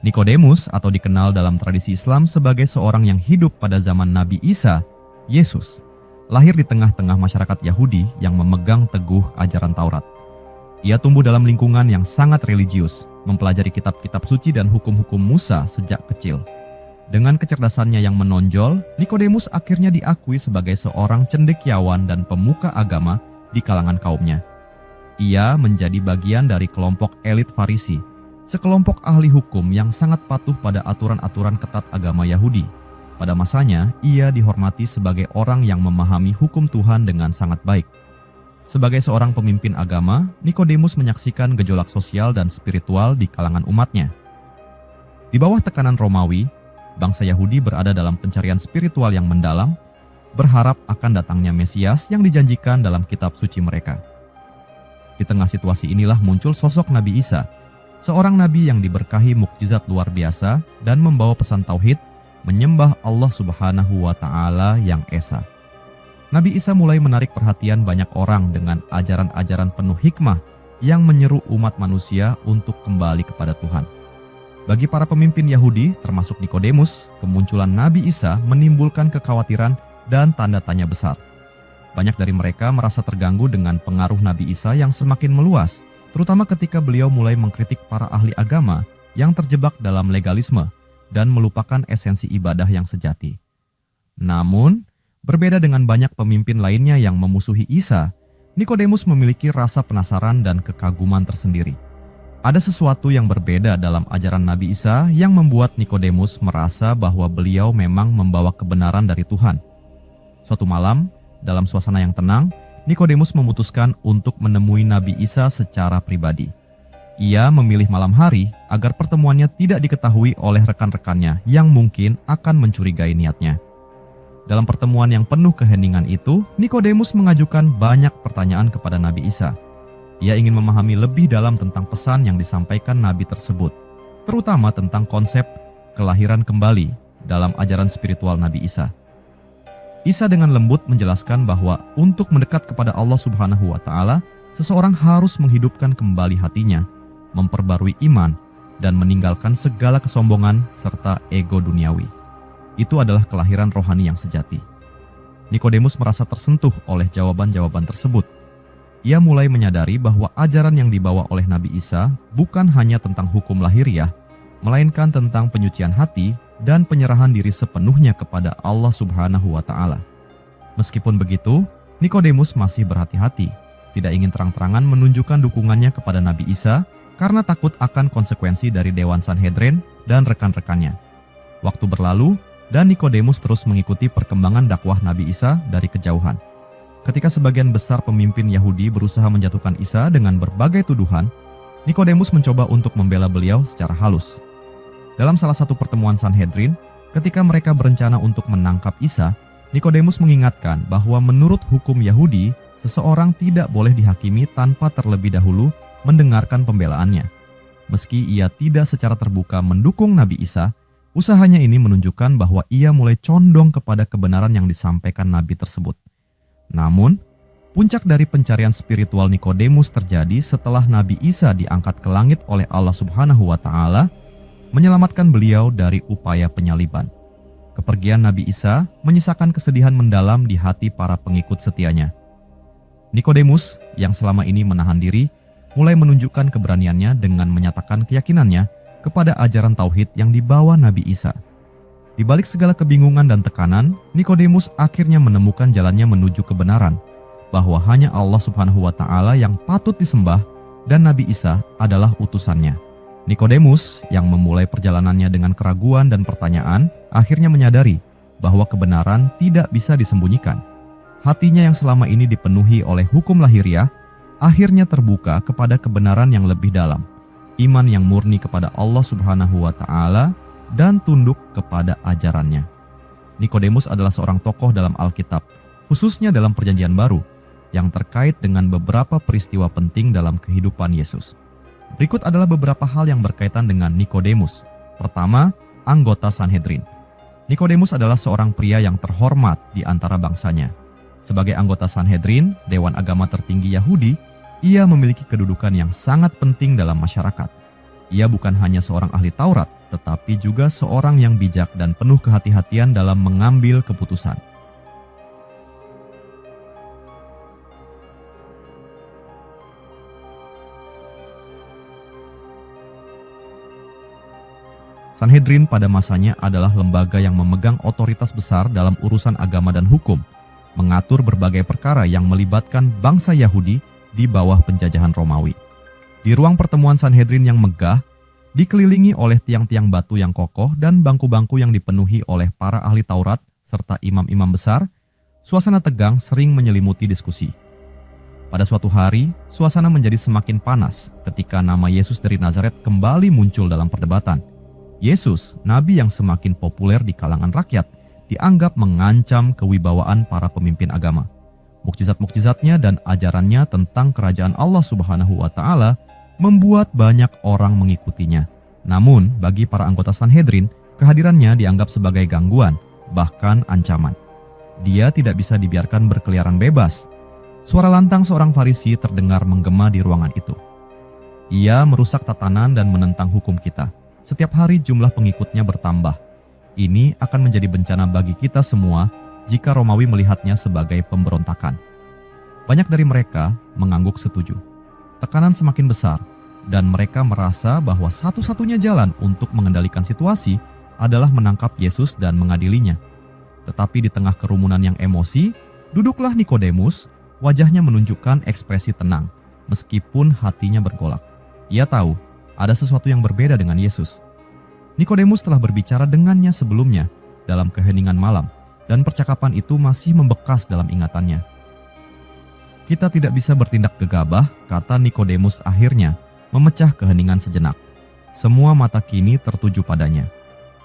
Nikodemus atau dikenal dalam tradisi Islam sebagai seorang yang hidup pada zaman Nabi Isa, Yesus, lahir di tengah-tengah masyarakat Yahudi yang memegang teguh ajaran Taurat. Ia tumbuh dalam lingkungan yang sangat religius, mempelajari kitab-kitab suci dan hukum-hukum Musa sejak kecil. Dengan kecerdasannya yang menonjol, Nikodemus akhirnya diakui sebagai seorang cendekiawan dan pemuka agama di kalangan kaumnya. Ia menjadi bagian dari kelompok elit Farisi, sekelompok ahli hukum yang sangat patuh pada aturan-aturan ketat agama Yahudi. Pada masanya, ia dihormati sebagai orang yang memahami hukum Tuhan dengan sangat baik. Sebagai seorang pemimpin agama, Nikodemus menyaksikan gejolak sosial dan spiritual di kalangan umatnya. Di bawah tekanan Romawi, bangsa Yahudi berada dalam pencarian spiritual yang mendalam, berharap akan datangnya Mesias yang dijanjikan dalam kitab suci mereka. Di tengah situasi inilah muncul sosok Nabi Isa, seorang nabi yang diberkahi mukjizat luar biasa dan membawa pesan tauhid, menyembah Allah Subhanahu wa Ta'ala yang esa. Nabi Isa mulai menarik perhatian banyak orang dengan ajaran-ajaran penuh hikmah yang menyeru umat manusia untuk kembali kepada Tuhan. Bagi para pemimpin Yahudi, termasuk Nikodemus, kemunculan Nabi Isa menimbulkan kekhawatiran dan tanda tanya besar. Banyak dari mereka merasa terganggu dengan pengaruh Nabi Isa yang semakin meluas, terutama ketika beliau mulai mengkritik para ahli agama yang terjebak dalam legalisme dan melupakan esensi ibadah yang sejati. Namun, berbeda dengan banyak pemimpin lainnya yang memusuhi Isa, Nikodemus memiliki rasa penasaran dan kekaguman tersendiri. Ada sesuatu yang berbeda dalam ajaran Nabi Isa yang membuat Nikodemus merasa bahwa beliau memang membawa kebenaran dari Tuhan. Suatu malam, dalam suasana yang tenang, Nikodemus memutuskan untuk menemui Nabi Isa secara pribadi. Ia memilih malam hari agar pertemuannya tidak diketahui oleh rekan-rekannya yang mungkin akan mencurigai niatnya. Dalam pertemuan yang penuh keheningan itu, Nikodemus mengajukan banyak pertanyaan kepada Nabi Isa. Ia ingin memahami lebih dalam tentang pesan yang disampaikan Nabi tersebut, terutama tentang konsep kelahiran kembali dalam ajaran spiritual Nabi Isa. Isa dengan lembut menjelaskan bahwa untuk mendekat kepada Allah Subhanahu wa Ta'ala, seseorang harus menghidupkan kembali hatinya, memperbarui iman, dan meninggalkan segala kesombongan serta ego duniawi. Itu adalah kelahiran rohani yang sejati. Nikodemus merasa tersentuh oleh jawaban-jawaban tersebut. Ia mulai menyadari bahwa ajaran yang dibawa oleh Nabi Isa bukan hanya tentang hukum lahiriah, melainkan tentang penyucian hati dan penyerahan diri sepenuhnya kepada Allah Subhanahu wa Ta'ala. Meskipun begitu, Nikodemus masih berhati-hati, tidak ingin terang-terangan menunjukkan dukungannya kepada Nabi Isa karena takut akan konsekuensi dari Dewan Sanhedrin dan rekan-rekannya. Waktu berlalu, dan Nikodemus terus mengikuti perkembangan dakwah Nabi Isa dari kejauhan. Ketika sebagian besar pemimpin Yahudi berusaha menjatuhkan Isa dengan berbagai tuduhan, Nikodemus mencoba untuk membela beliau secara halus. Dalam salah satu pertemuan Sanhedrin, ketika mereka berencana untuk menangkap Isa, Nikodemus mengingatkan bahwa menurut hukum Yahudi, seseorang tidak boleh dihakimi tanpa terlebih dahulu mendengarkan pembelaannya. Meski ia tidak secara terbuka mendukung Nabi Isa, usahanya ini menunjukkan bahwa ia mulai condong kepada kebenaran yang disampaikan Nabi tersebut. Namun, puncak dari pencarian spiritual Nikodemus terjadi setelah Nabi Isa diangkat ke langit oleh Allah Subhanahu wa Ta'ala, menyelamatkan beliau dari upaya penyaliban. Kepergian Nabi Isa menyisakan kesedihan mendalam di hati para pengikut setianya. Nikodemus yang selama ini menahan diri, mulai menunjukkan keberaniannya dengan menyatakan keyakinannya kepada ajaran tauhid yang dibawa Nabi Isa. Di balik segala kebingungan dan tekanan, Nikodemus akhirnya menemukan jalannya menuju kebenaran, bahwa hanya Allah Subhanahu wa Ta'ala yang patut disembah dan Nabi Isa adalah utusannya. Nikodemus yang memulai perjalanannya dengan keraguan dan pertanyaan, akhirnya menyadari bahwa kebenaran tidak bisa disembunyikan. Hatinya yang selama ini dipenuhi oleh hukum lahiriah, akhirnya terbuka kepada kebenaran yang lebih dalam, iman yang murni kepada Allah Subhanahu wa Ta'ala, dan tunduk kepada ajarannya. Nikodemus adalah seorang tokoh dalam Alkitab, khususnya dalam Perjanjian Baru, yang terkait dengan beberapa peristiwa penting dalam kehidupan Yesus. Berikut adalah beberapa hal yang berkaitan dengan Nikodemus. Pertama, anggota Sanhedrin. Nikodemus adalah seorang pria yang terhormat di antara bangsanya. Sebagai anggota Sanhedrin, dewan agama tertinggi Yahudi, ia memiliki kedudukan yang sangat penting dalam masyarakat. Ia bukan hanya seorang ahli Taurat, tetapi juga seorang yang bijak dan penuh kehati-hatian dalam mengambil keputusan. Sanhedrin pada masanya adalah lembaga yang memegang otoritas besar dalam urusan agama dan hukum, mengatur berbagai perkara yang melibatkan bangsa Yahudi di bawah penjajahan Romawi. Di ruang pertemuan Sanhedrin yang megah, dikelilingi oleh tiang-tiang batu yang kokoh dan bangku-bangku yang dipenuhi oleh para ahli Taurat serta imam-imam besar, suasana tegang sering menyelimuti diskusi. Pada suatu hari, suasana menjadi semakin panas ketika nama Yesus dari Nazaret kembali muncul dalam perdebatan. Yesus, nabi yang semakin populer di kalangan rakyat, dianggap mengancam kewibawaan para pemimpin agama. Mukjizat-mukjizatnya dan ajarannya tentang kerajaan Allah Subhanahu wa Ta'ala membuat banyak orang mengikutinya. Namun, bagi para anggota Sanhedrin, kehadirannya dianggap sebagai gangguan, bahkan ancaman. Dia tidak bisa dibiarkan berkeliaran bebas. Suara lantang seorang Farisi terdengar menggema di ruangan itu. Ia merusak tatanan dan menentang hukum kita. Setiap hari jumlah pengikutnya bertambah. Ini akan menjadi bencana bagi kita semua jika Romawi melihatnya sebagai pemberontakan. Banyak dari mereka mengangguk setuju. Tekanan semakin besar, dan mereka merasa bahwa satu-satunya jalan untuk mengendalikan situasi adalah menangkap Yesus dan mengadilinya. Tetapi di tengah kerumunan yang emosi, duduklah Nikodemus, wajahnya menunjukkan ekspresi tenang, meskipun hatinya bergolak. Ia tahu ada sesuatu yang berbeda dengan Yesus. Nikodemus telah berbicara dengannya sebelumnya dalam keheningan malam, dan percakapan itu masih membekas dalam ingatannya. Kita tidak bisa bertindak gegabah, kata Nikodemus akhirnya, memecah keheningan sejenak. Semua mata kini tertuju padanya.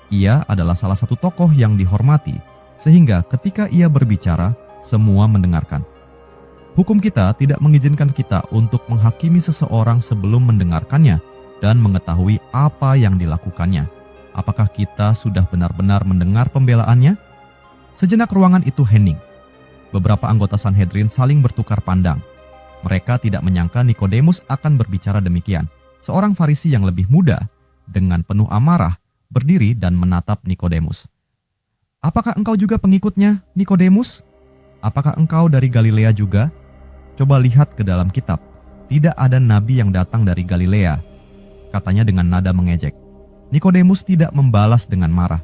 Ia adalah salah satu tokoh yang dihormati, sehingga ketika ia berbicara, semua mendengarkan. Hukum kita tidak mengizinkan kita untuk menghakimi seseorang sebelum mendengarkannya dan mengetahui apa yang dilakukannya. Apakah kita sudah benar-benar mendengar pembelaannya? Sejenak ruangan itu hening. Beberapa anggota Sanhedrin saling bertukar pandang. Mereka tidak menyangka Nikodemus akan berbicara demikian. Seorang Farisi yang lebih muda, dengan penuh amarah, berdiri dan menatap Nikodemus. Apakah engkau juga pengikutnya, Nikodemus? Apakah engkau dari Galilea juga? Coba lihat ke dalam kitab. Tidak ada nabi yang datang dari Galilea, katanya dengan nada mengejek. Nikodemus tidak membalas dengan marah.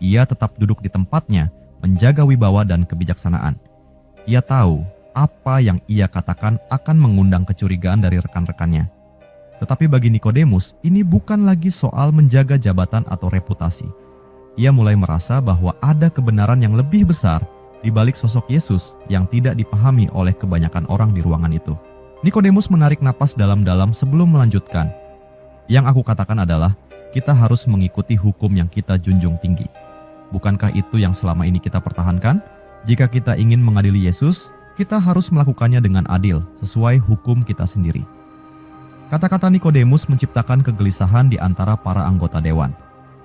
Ia tetap duduk di tempatnya, menjaga wibawa dan kebijaksanaan. Ia tahu apa yang ia katakan akan mengundang kecurigaan dari rekan-rekannya. Tetapi bagi Nikodemus, ini bukan lagi soal menjaga jabatan atau reputasi. Ia mulai merasa bahwa ada kebenaran yang lebih besar di balik sosok Yesus yang tidak dipahami oleh kebanyakan orang di ruangan itu. Nikodemus menarik napas dalam-dalam sebelum melanjutkan. Yang aku katakan adalah, kita harus mengikuti hukum yang kita junjung tinggi. Bukankah itu yang selama ini kita pertahankan? Jika kita ingin mengadili Yesus, kita harus melakukannya dengan adil, sesuai hukum kita sendiri. Kata-kata Nikodemus menciptakan kegelisahan di antara para anggota dewan.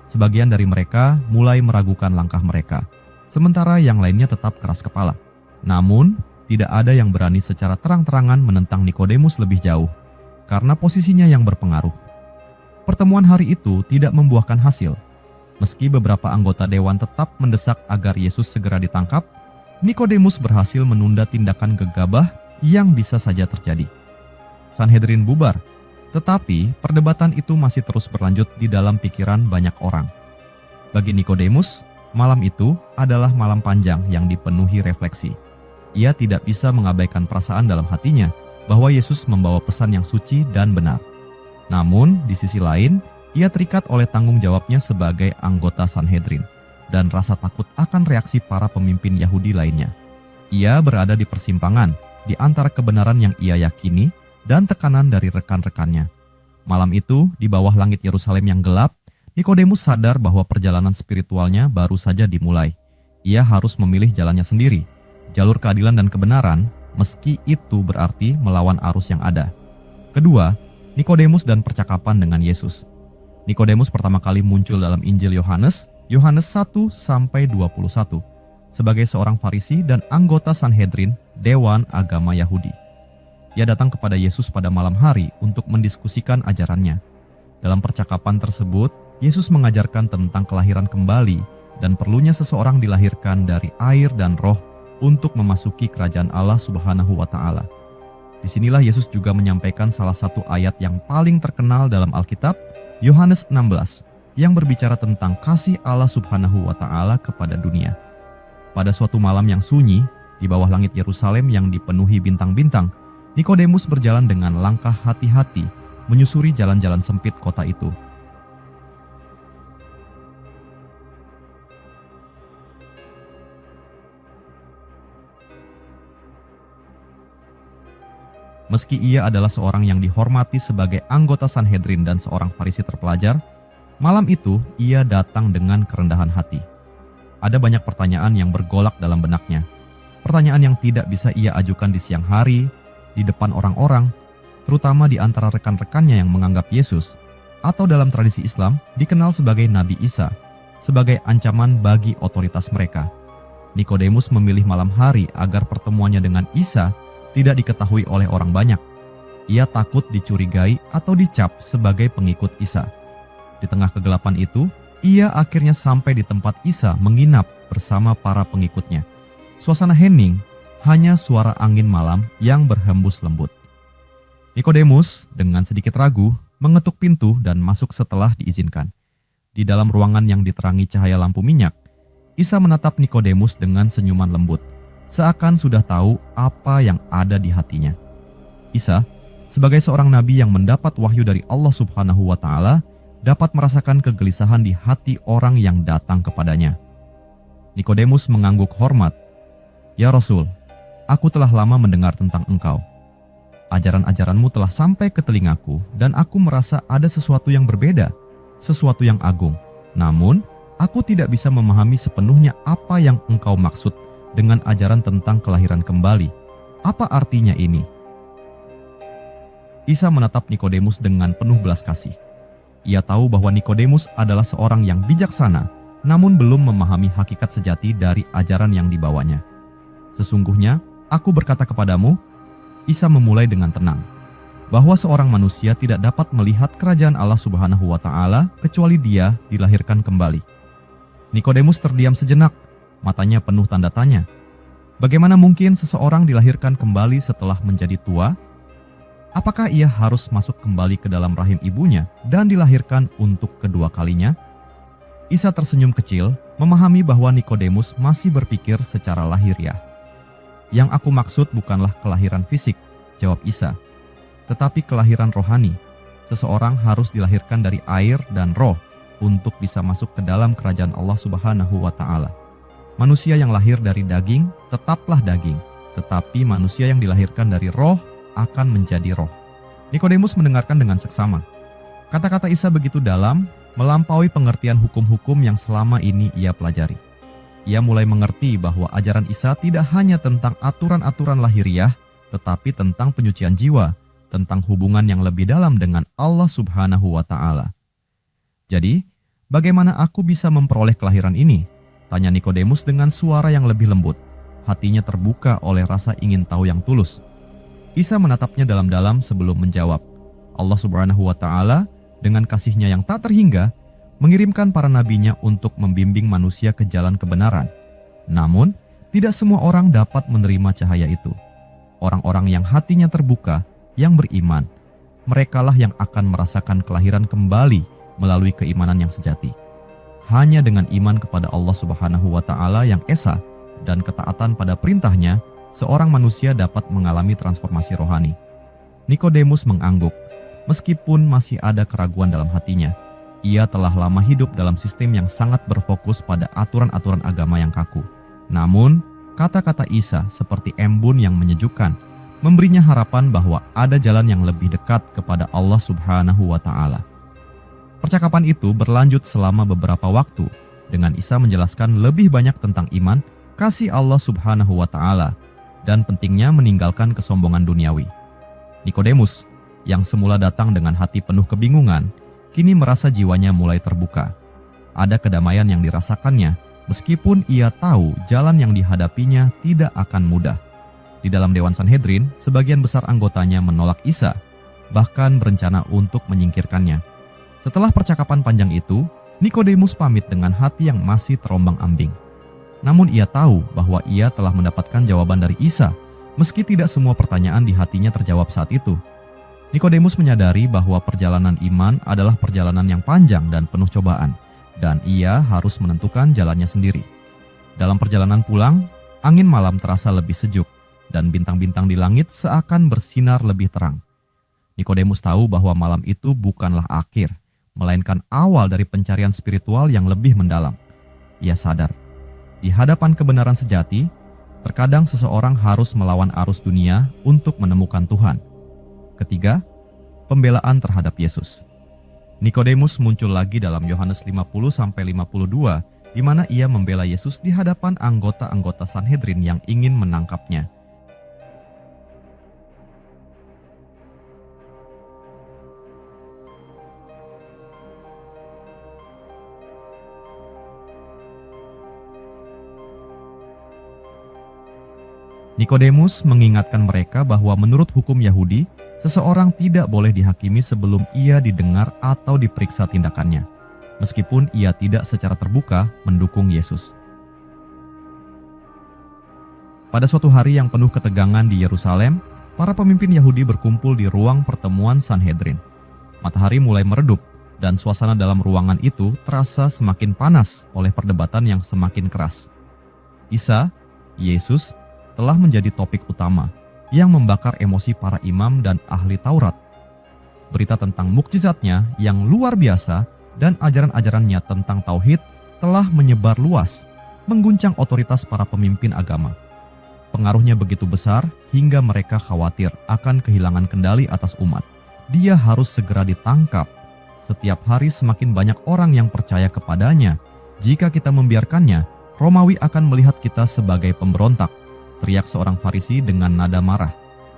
Sebagian dari mereka mulai meragukan langkah mereka, sementara yang lainnya tetap keras kepala. Namun, tidak ada yang berani secara terang-terangan menentang Nikodemus lebih jauh, karena posisinya yang berpengaruh. Pertemuan hari itu tidak membuahkan hasil. Meski beberapa anggota dewan tetap mendesak agar Yesus segera ditangkap, Nikodemus berhasil menunda tindakan gegabah yang bisa saja terjadi. Sanhedrin bubar, tetapi perdebatan itu masih terus berlanjut di dalam pikiran banyak orang. Bagi Nikodemus, malam itu adalah malam panjang yang dipenuhi refleksi. Ia tidak bisa mengabaikan perasaan dalam hatinya bahwa Yesus membawa pesan yang suci dan benar. Namun, di sisi lain, ia terikat oleh tanggung jawabnya sebagai anggota Sanhedrin dan rasa takut akan reaksi para pemimpin Yahudi lainnya. Ia berada di persimpangan di antara kebenaran yang ia yakini dan tekanan dari rekan-rekannya. Malam itu, di bawah langit Yerusalem yang gelap, Nikodemus sadar bahwa perjalanan spiritualnya baru saja dimulai. Ia harus memilih jalannya sendiri, jalur keadilan dan kebenaran, meski itu berarti melawan arus yang ada. Kedua, Nikodemus dan percakapan dengan Yesus. Nikodemus pertama kali muncul dalam Injil Yohanes 1-21, sebagai seorang Farisi dan anggota Sanhedrin, Dewan Agama Yahudi. Ia datang kepada Yesus pada malam hari untuk mendiskusikan ajarannya. Dalam percakapan tersebut, Yesus mengajarkan tentang kelahiran kembali dan perlunya seseorang dilahirkan dari air dan roh untuk memasuki kerajaan Allah Subhanahu wa Ta'ala. Disinilah Yesus juga menyampaikan salah satu ayat yang paling terkenal dalam Alkitab, Yohanes 16, yang berbicara tentang kasih Allah Subhanahu wa Ta'ala kepada dunia. Pada suatu malam yang sunyi, di bawah langit Yerusalem yang dipenuhi bintang-bintang, Nikodemus berjalan dengan langkah hati-hati menyusuri jalan-jalan sempit kota itu. Meski ia adalah seorang yang dihormati sebagai anggota Sanhedrin dan seorang Farisi terpelajar, malam itu ia datang dengan kerendahan hati. Ada banyak pertanyaan yang bergolak dalam benaknya. Pertanyaan yang tidak bisa ia ajukan di siang hari, di depan orang-orang, terutama di antara rekan-rekannya yang menganggap Yesus, atau dalam tradisi Islam dikenal sebagai Nabi Isa, sebagai ancaman bagi otoritas mereka. Nikodemus memilih malam hari agar pertemuannya dengan Isa tidak diketahui oleh orang banyak. Ia takut dicurigai atau dicap sebagai pengikut Isa. Di tengah kegelapan itu, ia akhirnya sampai di tempat Isa menginap bersama para pengikutnya. Suasana hening, hanya suara angin malam yang berhembus lembut. Nikodemus dengan sedikit ragu mengetuk pintu dan masuk setelah diizinkan. Di dalam ruangan yang diterangi cahaya lampu minyak, Isa menatap Nikodemus dengan senyuman lembut, seakan sudah tahu apa yang ada di hatinya. Isa, sebagai seorang nabi yang mendapat wahyu dari Allah Subhanahu wa Ta'ala, dapat merasakan kegelisahan di hati orang yang datang kepadanya. Nikodemus mengangguk hormat. "Ya Rasul, aku telah lama mendengar tentang engkau. Ajaran-ajaranmu telah sampai ke telingaku dan aku merasa ada sesuatu yang berbeda, sesuatu yang agung. Namun, aku tidak bisa memahami sepenuhnya apa yang engkau maksud dengan ajaran tentang kelahiran kembali. Apa artinya ini?" Isa menatap Nikodemus dengan penuh belas kasih. Ia tahu bahwa Nikodemus adalah seorang yang bijaksana, namun belum memahami hakikat sejati dari ajaran yang dibawanya. "Sesungguhnya, aku berkata kepadamu," Isa memulai dengan tenang, "bahwa seorang manusia tidak dapat melihat kerajaan Allah Subhanahu wa Ta'ala kecuali dia dilahirkan kembali." Nikodemus terdiam sejenak, matanya penuh tanda tanya. Bagaimana mungkin seseorang dilahirkan kembali setelah menjadi tua? Apakah ia harus masuk kembali ke dalam rahim ibunya dan dilahirkan untuk kedua kalinya? Isa tersenyum kecil, memahami bahwa Nikodemus masih berpikir secara lahiriah. "Yang aku maksud bukanlah kelahiran fisik," jawab Isa, "tetapi kelahiran rohani. Seseorang harus dilahirkan dari air dan roh untuk bisa masuk ke dalam kerajaan Allah Subhanahu wa Ta'ala. Manusia yang lahir dari daging tetaplah daging, tetapi manusia yang dilahirkan dari roh akan menjadi roh." Nikodemus mendengarkan dengan seksama. Kata-kata Isa begitu dalam, melampaui pengertian hukum-hukum yang selama ini ia pelajari. Ia mulai mengerti bahwa ajaran Isa tidak hanya tentang aturan-aturan lahiriah, tetapi tentang penyucian jiwa, tentang hubungan yang lebih dalam dengan Allah Subhanahu wa Ta'ala. "Jadi, bagaimana aku bisa memperoleh kelahiran ini?" tanya Nikodemus dengan suara yang lebih lembut. Hatinya terbuka oleh rasa ingin tahu yang tulus. Isa menatapnya dalam-dalam sebelum menjawab. Allah Subhanahu wa Ta'ala dengan kasih-Nya yang tak terhingga mengirimkan para nabinya untuk membimbing manusia ke jalan kebenaran. Namun, tidak semua orang dapat menerima cahaya itu. Orang-orang yang hatinya terbuka, yang beriman, merekalah yang akan merasakan kelahiran kembali melalui keimanan yang sejati. Hanya dengan iman kepada Allah Subhanahu wa Ta'ala yang esa dan ketaatan pada perintah-Nya, seorang manusia dapat mengalami transformasi rohani. Nikodemus mengangguk, meskipun masih ada keraguan dalam hatinya. Ia telah lama hidup dalam sistem yang sangat berfokus pada aturan-aturan agama yang kaku. Namun, kata-kata Isa seperti embun yang menyejukkan, memberinya harapan bahwa ada jalan yang lebih dekat kepada Allah Subhanahu wa Ta'ala. Percakapan itu berlanjut selama beberapa waktu, dengan Isa menjelaskan lebih banyak tentang iman, kasih Allah Subhanahu wa Ta'ala, dan pentingnya meninggalkan kesombongan duniawi. Nikodemus, yang semula datang dengan hati penuh kebingungan, kini merasa jiwanya mulai terbuka. Ada kedamaian yang dirasakannya, meskipun ia tahu jalan yang dihadapinya tidak akan mudah. Di dalam Dewan Sanhedrin, sebagian besar anggotanya menolak Isa, bahkan berencana untuk menyingkirkannya. Setelah percakapan panjang itu, Nikodemus pamit dengan hati yang masih terombang-ambing. Namun ia tahu bahwa ia telah mendapatkan jawaban dari Isa, meski tidak semua pertanyaan di hatinya terjawab saat itu. Nikodemus menyadari bahwa perjalanan iman adalah perjalanan yang panjang dan penuh cobaan, dan ia harus menentukan jalannya sendiri. Dalam perjalanan pulang, angin malam terasa lebih sejuk, dan bintang-bintang di langit seakan bersinar lebih terang. Nikodemus tahu bahwa malam itu bukanlah akhir, melainkan awal dari pencarian spiritual yang lebih mendalam. Ia sadar, di hadapan kebenaran sejati, terkadang seseorang harus melawan arus dunia untuk menemukan Tuhan. Ketiga, pembelaan terhadap Yesus. Nikodemus muncul lagi dalam Yohanes 50-52, di mana ia membela Yesus di hadapan anggota-anggota Sanhedrin yang ingin menangkapnya. Nikodemus mengingatkan mereka bahwa menurut hukum Yahudi, seseorang tidak boleh dihakimi sebelum ia didengar atau diperiksa tindakannya, meskipun ia tidak secara terbuka mendukung Yesus. Pada suatu hari yang penuh ketegangan di Yerusalem, para pemimpin Yahudi berkumpul di ruang pertemuan Sanhedrin. Matahari mulai meredup, dan suasana dalam ruangan itu terasa semakin panas oleh perdebatan yang semakin keras. Isa, Yesus, telah menjadi topik utama yang membakar emosi para imam dan ahli Taurat. Berita tentang mukjizatnya yang luar biasa dan ajaran-ajarannya tentang tauhid telah menyebar luas, mengguncang otoritas para pemimpin agama. Pengaruhnya begitu besar hingga mereka khawatir akan kehilangan kendali atas umat. Dia harus segera ditangkap. Setiap hari semakin banyak orang yang percaya kepadanya. Jika kita membiarkannya, Romawi akan melihat kita sebagai pemberontak, teriak seorang Farisi dengan nada marah.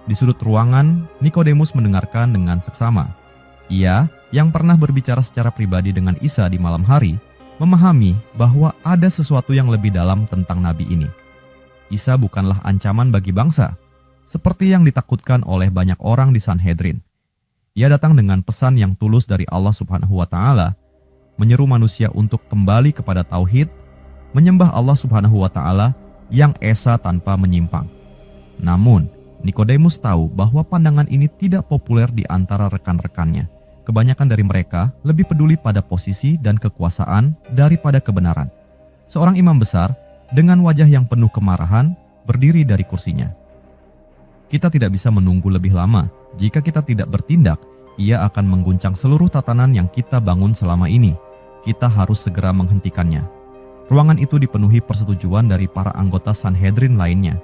Di sudut ruangan, Nikodemus mendengarkan dengan seksama. Ia, yang pernah berbicara secara pribadi dengan Isa di malam hari, memahami bahwa ada sesuatu yang lebih dalam tentang nabi ini. Isa bukanlah ancaman bagi bangsa, seperti yang ditakutkan oleh banyak orang di Sanhedrin. Ia datang dengan pesan yang tulus dari Allah Subhanahu wa Ta'ala, menyeru manusia untuk kembali kepada tauhid, menyembah Allah Subhanahu wa Ta'ala yang esa tanpa menyimpang. Namun, Nikodemus tahu bahwa pandangan ini tidak populer di antara rekan-rekannya. Kebanyakan dari mereka lebih peduli pada posisi dan kekuasaan daripada kebenaran. Seorang imam besar dengan wajah yang penuh kemarahan berdiri dari kursinya. Kita tidak bisa menunggu lebih lama. Jika kita tidak bertindak, ia akan mengguncang seluruh tatanan yang kita bangun selama ini. Kita harus segera menghentikannya. Ruangan itu dipenuhi persetujuan dari para anggota Sanhedrin lainnya.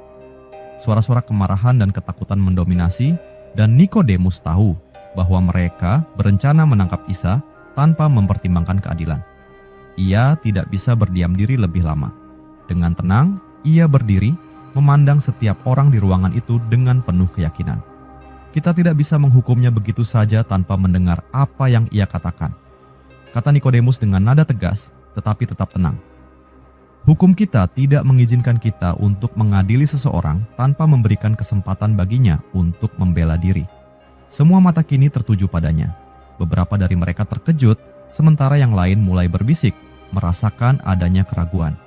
Suara-suara kemarahan dan ketakutan mendominasi, dan Nikodemus tahu bahwa mereka berencana menangkap Isa tanpa mempertimbangkan keadilan. Ia tidak bisa berdiam diri lebih lama. Dengan tenang, ia berdiri, memandang setiap orang di ruangan itu dengan penuh keyakinan. Kita tidak bisa menghukumnya begitu saja tanpa mendengar apa yang ia katakan, kata Nikodemus dengan nada tegas, tetapi tetap tenang. Hukum kita tidak mengizinkan kita untuk mengadili seseorang tanpa memberikan kesempatan baginya untuk membela diri. Semua mata kini tertuju padanya. Beberapa dari mereka terkejut, sementara yang lain mulai berbisik, merasakan adanya keraguan.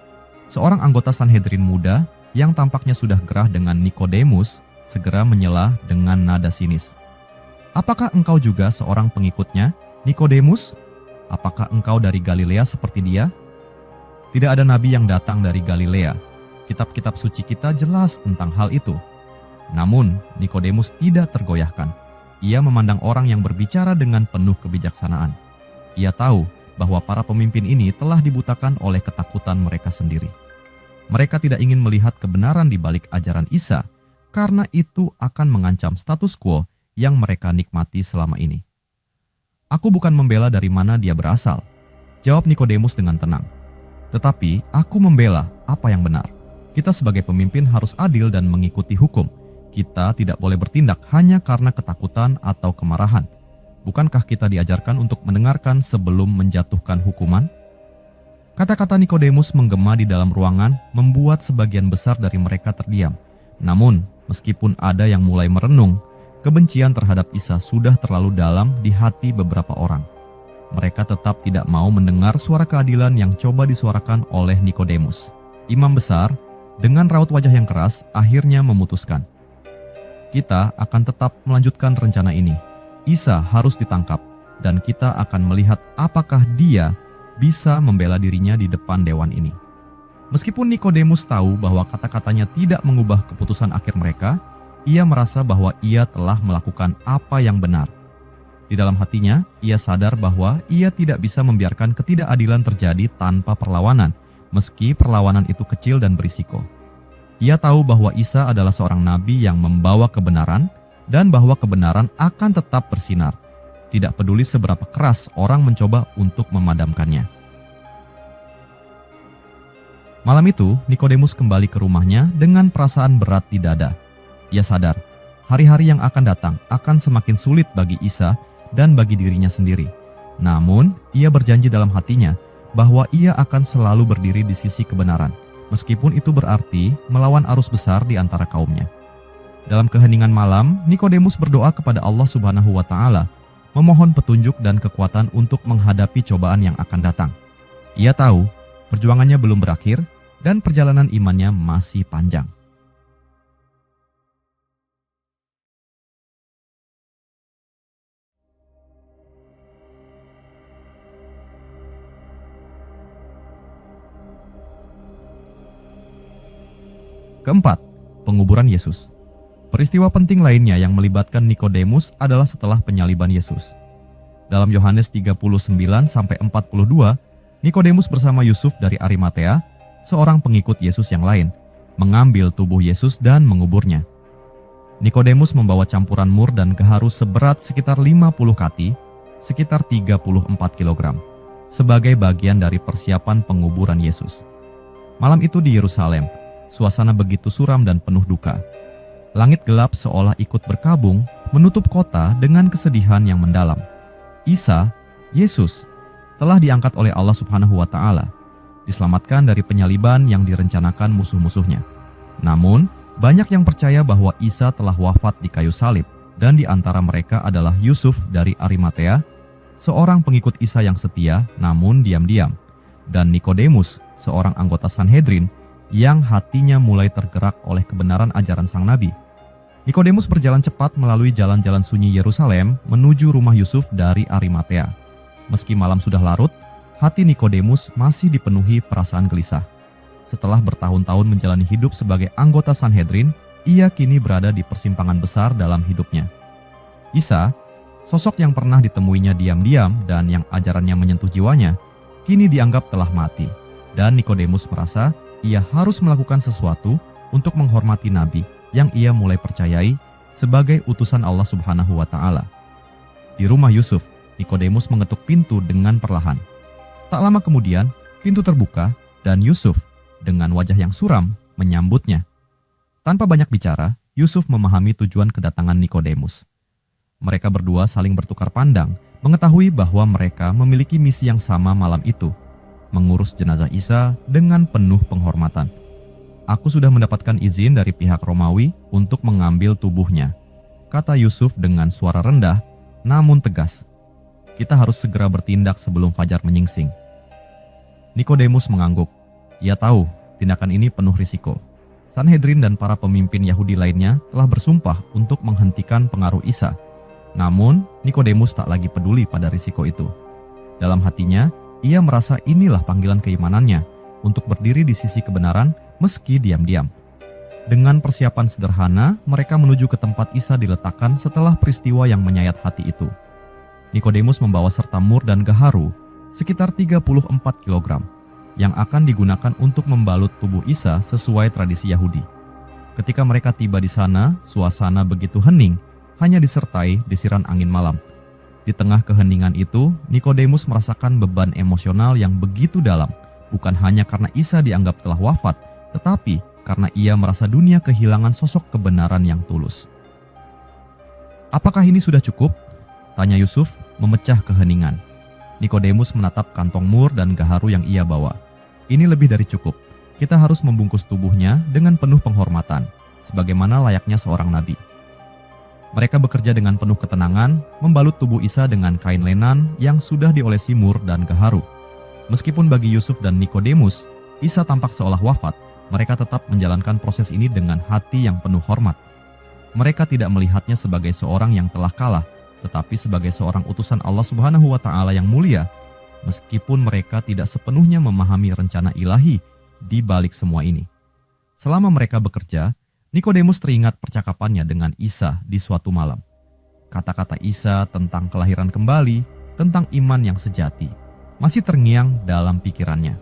Seorang anggota Sanhedrin muda yang tampaknya sudah gerah dengan Nikodemus segera menyela dengan nada sinis. "Apakah engkau juga seorang pengikutnya, Nikodemus? Apakah engkau dari Galilea seperti dia? Tidak ada nabi yang datang dari Galilea. Kitab-kitab suci kita jelas tentang hal itu." Namun, Nikodemus tidak tergoyahkan. Ia memandang orang yang berbicara dengan penuh kebijaksanaan. Ia tahu bahwa para pemimpin ini telah dibutakan oleh ketakutan mereka sendiri. Mereka tidak ingin melihat kebenaran di balik ajaran Isa, karena itu akan mengancam status quo yang mereka nikmati selama ini. "Aku bukan membela dari mana dia berasal," jawab Nikodemus dengan tenang. "Tetapi aku membela apa yang benar. Kita sebagai pemimpin harus adil dan mengikuti hukum. Kita tidak boleh bertindak hanya karena ketakutan atau kemarahan. Bukankah kita diajarkan untuk mendengarkan sebelum menjatuhkan hukuman?" Kata-kata Nikodemus menggema di dalam ruangan membuat sebagian besar dari mereka terdiam. Namun, meskipun ada yang mulai merenung, kebencian terhadap Isa sudah terlalu dalam di hati beberapa orang. mereka tetap tidak mau mendengar suara keadilan yang coba disuarakan oleh Nikodemus. Imam besar, dengan raut wajah yang keras, akhirnya memutuskan, kita akan tetap melanjutkan rencana ini. Isa harus ditangkap, dan kita akan melihat apakah dia bisa membela dirinya di depan dewan ini. Meskipun Nikodemus tahu bahwa kata-katanya tidak mengubah keputusan akhir mereka, ia merasa bahwa ia telah melakukan apa yang benar. Di dalam hatinya, ia sadar bahwa ia tidak bisa membiarkan ketidakadilan terjadi tanpa perlawanan, meski perlawanan itu kecil dan berisiko. Ia tahu bahwa Isa adalah seorang nabi yang membawa kebenaran, dan bahwa kebenaran akan tetap bersinar, tidak peduli seberapa keras orang mencoba untuk memadamkannya. Malam itu, Nikodemus kembali ke rumahnya dengan perasaan berat di dada. Ia sadar, hari-hari yang akan datang akan semakin sulit bagi Isa dan bagi dirinya sendiri. Namun, ia berjanji dalam hatinya bahwa ia akan selalu berdiri di sisi kebenaran, meskipun itu berarti melawan arus besar di antara kaumnya. Dalam keheningan malam, Nikodemus berdoa kepada Allah Subhanahu wa Ta'ala, memohon petunjuk dan kekuatan untuk menghadapi cobaan yang akan datang. Ia tahu perjuangannya belum berakhir dan perjalanan imannya masih panjang. Keempat, penguburan Yesus. Peristiwa penting lainnya yang melibatkan Nikodemus adalah setelah penyaliban Yesus. Dalam Yohanes 39-42, Nikodemus bersama Yusuf dari Arimatea, seorang pengikut Yesus yang lain, mengambil tubuh Yesus dan menguburnya. Nikodemus membawa campuran mur dan gaharu seberat sekitar 50 kati, sekitar 34 kg, sebagai bagian dari persiapan penguburan Yesus. Malam itu di Yerusalem, suasana begitu suram dan penuh duka. Langit gelap seolah ikut berkabung, menutup kota dengan kesedihan yang mendalam. Isa, Yesus, telah diangkat oleh Allah Subhanahu wa Ta'ala, diselamatkan dari penyaliban yang direncanakan musuh-musuhnya. Namun, banyak yang percaya bahwa Isa telah wafat di kayu salib, dan di antara mereka adalah Yusuf dari Arimatea, seorang pengikut Isa yang setia namun diam-diam, dan Nikodemus, seorang anggota Sanhedrin, yang hatinya mulai tergerak oleh kebenaran ajaran sang nabi. Nikodemus berjalan cepat melalui jalan-jalan sunyi Yerusalem menuju rumah Yusuf dari Arimatea. Meski malam sudah larut, hati Nikodemus masih dipenuhi perasaan gelisah. Setelah bertahun-tahun menjalani hidup sebagai anggota Sanhedrin, ia kini berada di persimpangan besar dalam hidupnya. Isa, sosok yang pernah ditemuinya diam-diam dan yang ajarannya menyentuh jiwanya, kini dianggap telah mati, dan Nikodemus merasa ia harus melakukan sesuatu untuk menghormati nabi yang ia mulai percayai sebagai utusan Allah Subhanahu wa Ta'ala. Di rumah Yusuf, Nikodemus mengetuk pintu dengan perlahan. Tak lama kemudian, pintu terbuka dan Yusuf dengan wajah yang suram menyambutnya. Tanpa banyak bicara, Yusuf memahami tujuan kedatangan Nikodemus. Mereka berdua saling bertukar pandang, mengetahui bahwa mereka memiliki misi yang sama malam itu, mengurus jenazah Isa dengan penuh penghormatan. Aku sudah mendapatkan izin dari pihak Romawi untuk mengambil tubuhnya, kata Yusuf dengan suara rendah namun tegas. Kita harus segera bertindak sebelum fajar menyingsing. Nikodemus mengangguk. Ia tahu tindakan ini penuh risiko. Sanhedrin dan para pemimpin Yahudi lainnya telah bersumpah untuk menghentikan pengaruh Isa. Namun, Nikodemus tak lagi peduli pada risiko itu. Dalam hatinya, ia merasa inilah panggilan keimanannya untuk berdiri di sisi kebenaran meski diam-diam. Dengan persiapan sederhana, mereka menuju ke tempat Isa diletakkan setelah peristiwa yang menyayat hati itu. Nikodemus membawa serta mur dan gaharu, sekitar 34 kg, yang akan digunakan untuk membalut tubuh Isa sesuai tradisi Yahudi. Ketika mereka tiba di sana, suasana begitu hening, hanya disertai desiran angin malam. Di tengah keheningan itu, Nikodemus merasakan beban emosional yang begitu dalam, bukan hanya karena Isa dianggap telah wafat, tetapi karena ia merasa dunia kehilangan sosok kebenaran yang tulus. Apakah ini sudah cukup? Tanya Yusuf, memecah keheningan. Nikodemus menatap kantong mur dan gaharu yang ia bawa. Ini lebih dari cukup. Kita harus membungkus tubuhnya dengan penuh penghormatan, sebagaimana layaknya seorang nabi. Mereka bekerja dengan penuh ketenangan, membalut tubuh Isa dengan kain lenan yang sudah diolesi mur dan gaharu. Meskipun bagi Yusuf dan Nikodemus, Isa tampak seolah wafat, mereka tetap menjalankan proses ini dengan hati yang penuh hormat. Mereka tidak melihatnya sebagai seorang yang telah kalah, tetapi sebagai seorang utusan Allah Subhanahu wa Ta'ala yang mulia, meskipun mereka tidak sepenuhnya memahami rencana ilahi di balik semua ini. Selama mereka bekerja, Nikodemus teringat percakapannya dengan Isa di suatu malam. Kata-kata Isa tentang kelahiran kembali, tentang iman yang sejati, masih terngiang dalam pikirannya.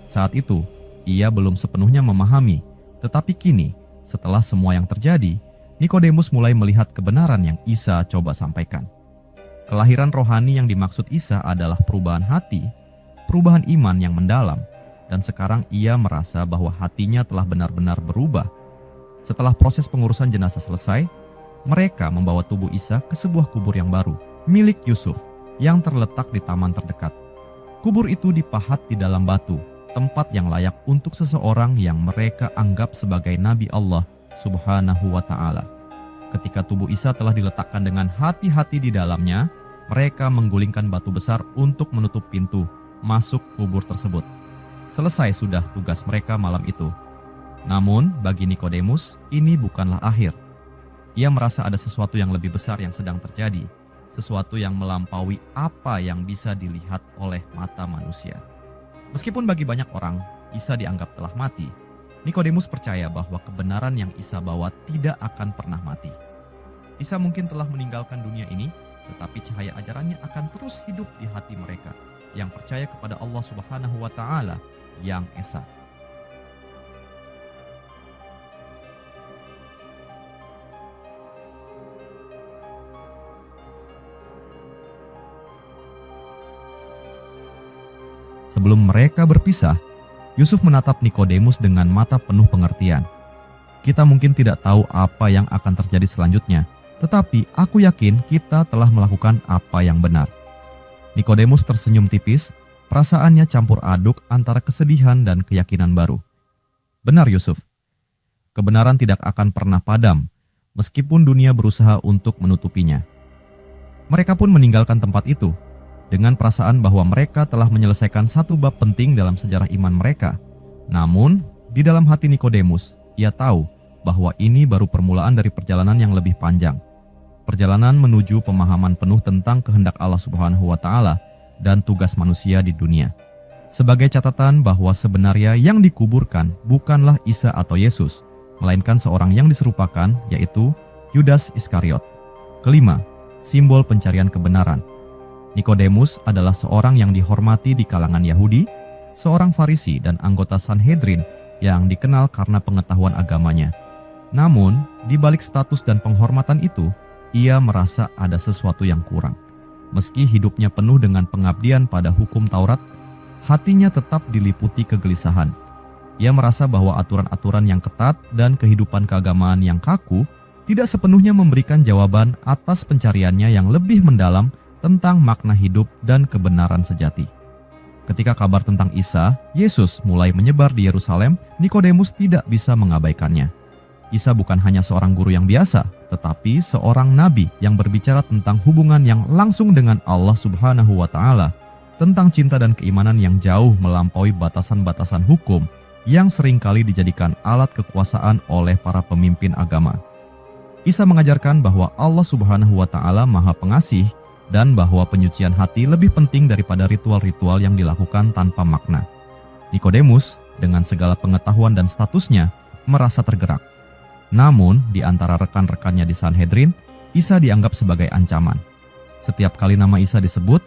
Saat itu, ia belum sepenuhnya memahami, tetapi kini, setelah semua yang terjadi, Nikodemus mulai melihat kebenaran yang Isa coba sampaikan. Kelahiran rohani yang dimaksud Isa adalah perubahan hati, perubahan iman yang mendalam, dan sekarang ia merasa bahwa hatinya telah benar-benar berubah. Setelah proses pengurusan jenazah selesai, mereka membawa tubuh Isa ke sebuah kubur yang baru, milik Yusuf, yang terletak di taman terdekat. Kubur itu dipahat di dalam batu, tempat yang layak untuk seseorang yang mereka anggap sebagai Nabi Allah Subhanahu wa Ta'ala. Ketika tubuh Isa telah diletakkan dengan hati-hati di dalamnya, mereka menggulingkan batu besar untuk menutup pintu masuk kubur tersebut. Selesai sudah tugas mereka malam itu. Namun, bagi Nikodemus, ini bukanlah akhir. Ia merasa ada sesuatu yang lebih besar yang sedang terjadi, sesuatu yang melampaui apa yang bisa dilihat oleh mata manusia. Meskipun bagi banyak orang, Isa dianggap telah mati, Nikodemus percaya bahwa kebenaran yang Isa bawa tidak akan pernah mati. Isa mungkin telah meninggalkan dunia ini, tetapi cahaya ajarannya akan terus hidup di hati mereka yang percaya kepada Allah Subhanahu wa Ta'ala yang Esa. Sebelum mereka berpisah, Yusuf menatap Nikodemus dengan mata penuh pengertian. Kita mungkin tidak tahu apa yang akan terjadi selanjutnya, tetapi aku yakin kita telah melakukan apa yang benar. Nikodemus tersenyum tipis, perasaannya campur aduk antara kesedihan dan keyakinan baru. Benar Yusuf, kebenaran tidak akan pernah padam, meskipun dunia berusaha untuk menutupinya. Mereka pun meninggalkan tempat itu, dengan perasaan bahwa mereka telah menyelesaikan satu bab penting dalam sejarah iman mereka. Namun, di dalam hati Nikodemus, ia tahu bahwa ini baru permulaan dari perjalanan yang lebih panjang. Perjalanan menuju pemahaman penuh tentang kehendak Allah Subhanahu wa Ta'ala dan tugas manusia di dunia. Sebagai catatan bahwa sebenarnya yang dikuburkan bukanlah Isa atau Yesus, melainkan seorang yang diserupakan, yaitu Yudas Iskariot. Kelima, simbol pencarian kebenaran. Nikodemus adalah seorang yang dihormati di kalangan Yahudi, seorang Farisi dan anggota Sanhedrin yang dikenal karena pengetahuan agamanya. Namun, di balik status dan penghormatan itu, ia merasa ada sesuatu yang kurang. Meski hidupnya penuh dengan pengabdian pada hukum Taurat, hatinya tetap diliputi kegelisahan. Ia merasa bahwa aturan-aturan yang ketat dan kehidupan keagamaan yang kaku tidak sepenuhnya memberikan jawaban atas pencariannya yang lebih mendalam tentang makna hidup dan kebenaran sejati. Ketika kabar tentang Isa, Yesus mulai menyebar di Yerusalem, Nikodemus tidak bisa mengabaikannya. Isa bukan hanya seorang guru yang biasa, tetapi seorang nabi yang berbicara tentang hubungan yang langsung dengan Allah Subhanahu wa Ta'ala, tentang cinta dan keimanan yang jauh melampaui batasan-batasan hukum yang seringkali dijadikan alat kekuasaan oleh para pemimpin agama. Isa mengajarkan bahwa Allah Subhanahu wa Ta'ala Maha Pengasih dan bahwa penyucian hati lebih penting daripada ritual-ritual yang dilakukan tanpa makna. Nikodemus, dengan segala pengetahuan dan statusnya, merasa tergerak. Namun, di antara rekan-rekannya di Sanhedrin, Isa dianggap sebagai ancaman. Setiap kali nama Isa disebut,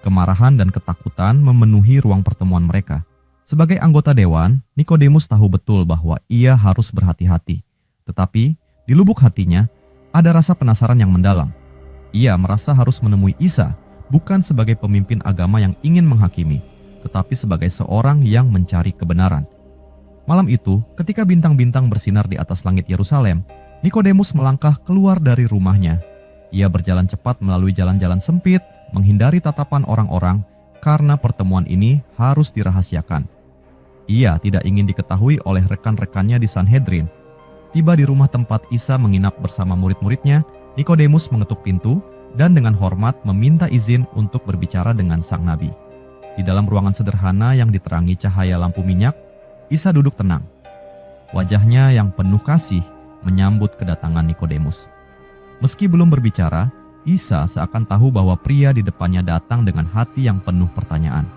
kemarahan dan ketakutan memenuhi ruang pertemuan mereka. Sebagai anggota dewan, Nikodemus tahu betul bahwa ia harus berhati-hati. Tetapi, di lubuk hatinya, ada rasa penasaran yang mendalam. Ia merasa harus menemui Isa, bukan sebagai pemimpin agama yang ingin menghakimi, tetapi sebagai seorang yang mencari kebenaran. Malam itu, ketika bintang-bintang bersinar di atas langit Yerusalem, Nikodemus melangkah keluar dari rumahnya. Ia berjalan cepat melalui jalan-jalan sempit, menghindari tatapan orang-orang, karena pertemuan ini harus dirahasiakan. Ia tidak ingin diketahui oleh rekan-rekannya di Sanhedrin. Tiba di rumah tempat Isa menginap bersama murid-muridnya, Nikodemus mengetuk pintu dan dengan hormat meminta izin untuk berbicara dengan sang nabi. Di dalam ruangan sederhana yang diterangi cahaya lampu minyak, Isa duduk tenang. Wajahnya yang penuh kasih menyambut kedatangan Nikodemus. Meski belum berbicara, Isa seakan tahu bahwa pria di depannya datang dengan hati yang penuh pertanyaan.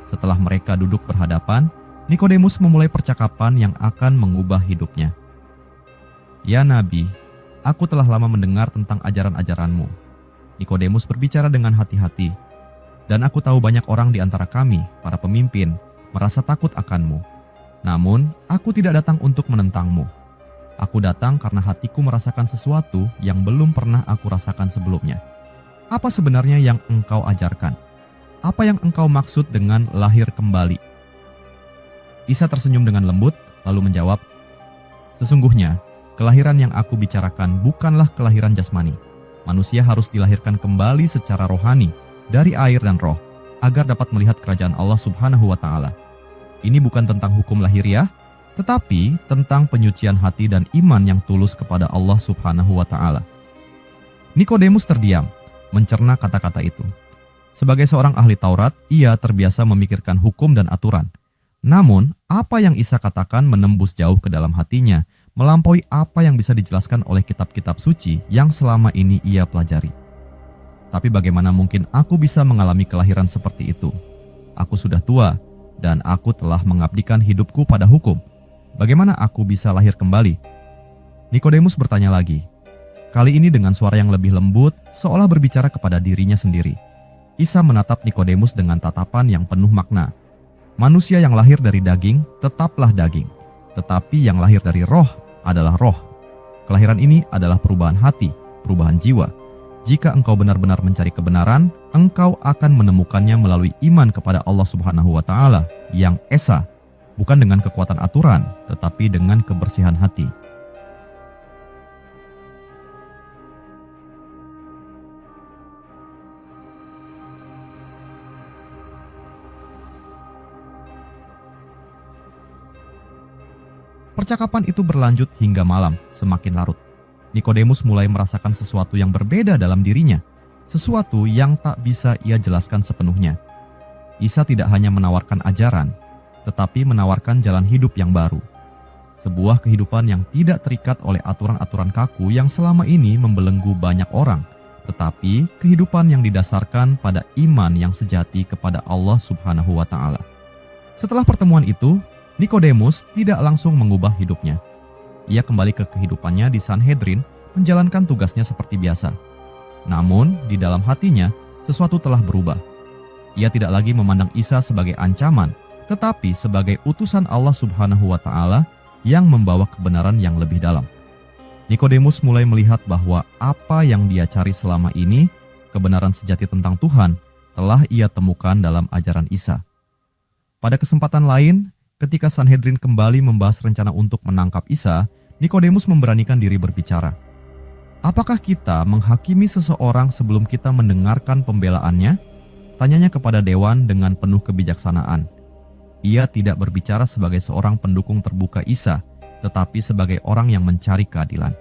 Setelah mereka duduk berhadapan, Nikodemus memulai percakapan yang akan mengubah hidupnya. "Ya Nabi, aku telah lama mendengar tentang ajaran-ajaranmu." Nikodemus berbicara dengan hati-hati. "Dan aku tahu banyak orang di antara kami, para pemimpin, merasa takut akanmu. Namun, aku tidak datang untuk menentangmu. Aku datang karena hatiku merasakan sesuatu yang belum pernah aku rasakan sebelumnya. Apa sebenarnya yang engkau ajarkan? Apa yang engkau maksud dengan lahir kembali?" Isa tersenyum dengan lembut, lalu menjawab, "Sesungguhnya, kelahiran yang aku bicarakan bukanlah kelahiran jasmani. Manusia harus dilahirkan kembali secara rohani, dari air dan roh, agar dapat melihat kerajaan Allah Subhanahu wa Ta'ala. Ini bukan tentang hukum lahiriah, tetapi tentang penyucian hati dan iman yang tulus kepada Allah Subhanahu wa Ta'ala." Nikodemus terdiam, mencerna kata-kata itu. Sebagai seorang ahli Taurat, ia terbiasa memikirkan hukum dan aturan. Namun, apa yang Isa katakan menembus jauh ke dalam hatinya, melampaui apa yang bisa dijelaskan oleh kitab-kitab suci yang selama ini ia pelajari. "Tapi bagaimana mungkin aku bisa mengalami kelahiran seperti itu? Aku sudah tua, dan aku telah mengabdikan hidupku pada hukum. Bagaimana aku bisa lahir kembali?" Nikodemus bertanya lagi. Kali ini dengan suara yang lebih lembut, seolah berbicara kepada dirinya sendiri. Isa menatap Nikodemus dengan tatapan yang penuh makna. "Manusia yang lahir dari daging tetaplah daging, tetapi yang lahir dari roh adalah roh. Kelahiran ini adalah perubahan hati, perubahan jiwa. Jika engkau benar-benar mencari kebenaran, engkau akan menemukannya melalui iman kepada Allah Subhanahu wa Ta'ala yang esa, bukan dengan kekuatan aturan, tetapi dengan kebersihan hati." Percakapan itu berlanjut hingga malam, semakin larut. Nikodemus mulai merasakan sesuatu yang berbeda dalam dirinya, sesuatu yang tak bisa ia jelaskan sepenuhnya. Isa tidak hanya menawarkan ajaran, tetapi menawarkan jalan hidup yang baru. Sebuah kehidupan yang tidak terikat oleh aturan-aturan kaku yang selama ini membelenggu banyak orang, tetapi kehidupan yang didasarkan pada iman yang sejati kepada Allah Subhanahu wa Ta'ala. Setelah pertemuan itu, Nikodemus tidak langsung mengubah hidupnya. Ia kembali ke kehidupannya di Sanhedrin, menjalankan tugasnya seperti biasa. Namun, di dalam hatinya, sesuatu telah berubah. Ia tidak lagi memandang Isa sebagai ancaman, tetapi sebagai utusan Allah Subhanahu wa Ta'ala yang membawa kebenaran yang lebih dalam. Nikodemus mulai melihat bahwa apa yang dia cari selama ini, kebenaran sejati tentang Tuhan, telah ia temukan dalam ajaran Isa. Pada kesempatan lain, ketika Sanhedrin kembali membahas rencana untuk menangkap Isa, Nikodemus memberanikan diri berbicara. "Apakah kita menghakimi seseorang sebelum kita mendengarkan pembelaannya?" Tanyanya kepada dewan dengan penuh kebijaksanaan. Ia tidak berbicara sebagai seorang pendukung terbuka Isa, tetapi sebagai orang yang mencari keadilan.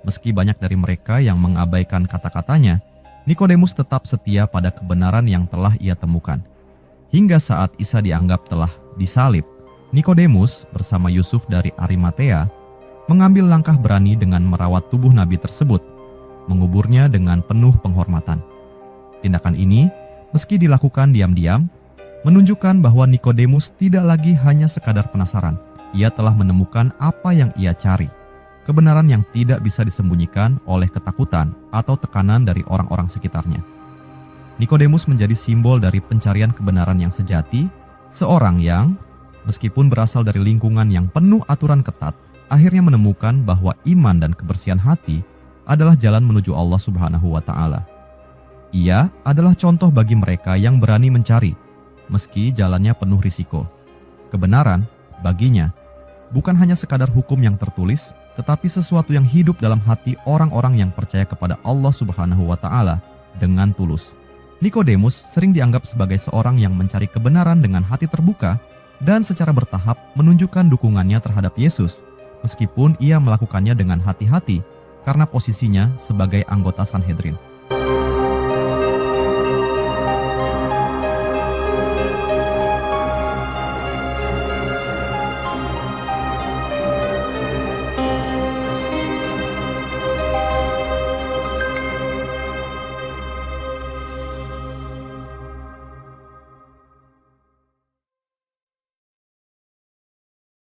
Meski banyak dari mereka yang mengabaikan kata-katanya, Nikodemus tetap setia pada kebenaran yang telah ia temukan. Hingga saat Isa dianggap telah disalib, Nikodemus bersama Yusuf dari Arimatea mengambil langkah berani dengan merawat tubuh Nabi tersebut, menguburnya dengan penuh penghormatan. Tindakan ini, meski dilakukan diam-diam, menunjukkan bahwa Nikodemus tidak lagi hanya sekadar penasaran. Ia telah menemukan apa yang ia cari, kebenaran yang tidak bisa disembunyikan oleh ketakutan atau tekanan dari orang-orang sekitarnya. Nikodemus menjadi simbol dari pencarian kebenaran yang sejati, seorang yang meskipun berasal dari lingkungan yang penuh aturan ketat, akhirnya menemukan bahwa iman dan kebersihan hati adalah jalan menuju Allah Subhanahu wa Ta'ala. Ia adalah contoh bagi mereka yang berani mencari, meski jalannya penuh risiko. Kebenaran, baginya, bukan hanya sekadar hukum yang tertulis, tetapi sesuatu yang hidup dalam hati orang-orang yang percaya kepada Allah Subhanahu wa Ta'ala dengan tulus. Nikodemus sering dianggap sebagai seorang yang mencari kebenaran dengan hati terbuka dan secara bertahap menunjukkan dukungannya terhadap Yesus, meskipun ia melakukannya dengan hati-hati karena posisinya sebagai anggota Sanhedrin.